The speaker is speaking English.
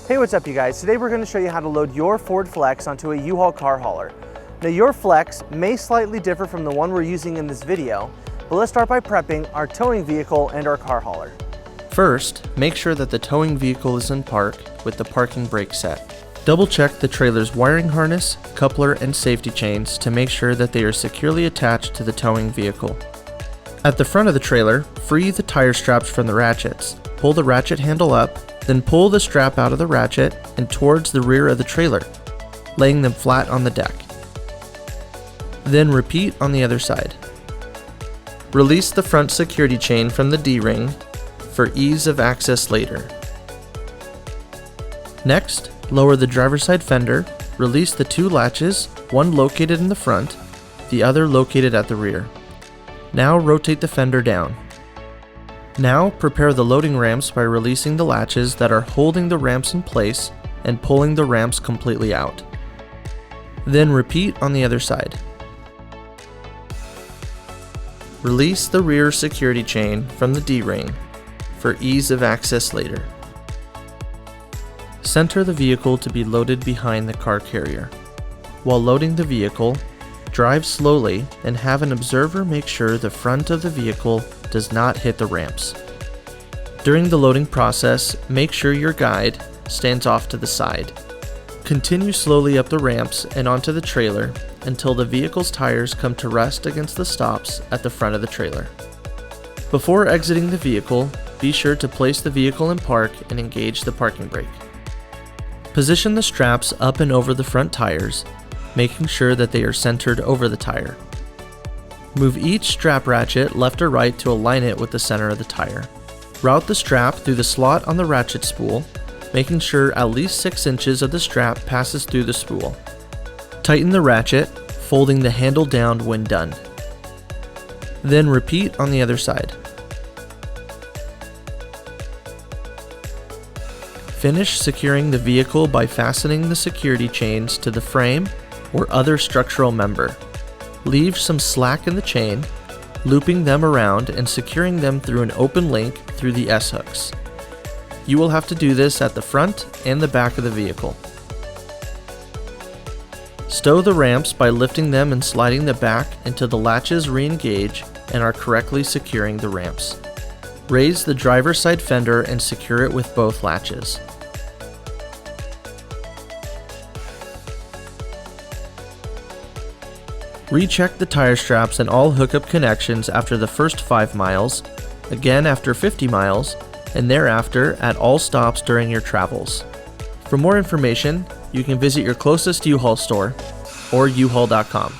Hey, what's up you guys? Today we're going to show you how to load your Ford Flex onto a U-Haul car hauler. Now your Flex may slightly differ from the one we're using in this video, but let's start by prepping our towing vehicle and our car hauler. First, make sure that the towing vehicle is in park with the parking brake set. Double check the trailer's wiring harness, coupler, and safety chains to make sure that they are securely attached to the towing vehicle. At the front of the trailer, free the tire straps from the ratchets. Pull the ratchet handle up, then pull the strap out of the ratchet and towards the rear of the trailer, laying them flat on the deck. Then repeat on the other side. Release the front security chain from the D-ring for ease of access later. Next, lower the driver's side fender, release the two latches, one located in the front, the other located at the rear. Now rotate the fender down. Now prepare the loading ramps by releasing the latches that are holding the ramps in place and pulling the ramps completely out. Then repeat on the other side. Release the rear security chain from the D-ring for ease of access later. Center the vehicle to be loaded behind the car carrier. While loading the vehicle, drive slowly and have an observer make sure the front of the vehicle does not hit the ramps. During the loading process, make sure your guide stands off to the side. Continue slowly up the ramps and onto the trailer until the vehicle's tires come to rest against the stops at the front of the trailer. Before exiting the vehicle, be sure to place the vehicle in park and engage the parking brake. Position the straps up and over the front tires, making sure that they are centered over the tire. Move each strap ratchet left or right to align it with the center of the tire. Route the strap through the slot on the ratchet spool, making sure at least 6 inches of the strap passes through the spool. Tighten the ratchet, folding the handle down when done. Then repeat on the other side. Finish securing the vehicle by fastening the security chains to the frame or other structural member. Leave some slack in the chain, looping them around and securing them through an open link through the S-hooks. You will have to do this at the front and the back of the vehicle. Stow the ramps by lifting them and sliding the back until the latches re-engage and are correctly securing the ramps. Raise the driver's side fender and secure it with both latches. Recheck the tire straps and all hookup connections after the first 5 miles, again after 50 miles, and thereafter at all stops during your travels. For more information, you can visit your closest U-Haul store or uhaul.com.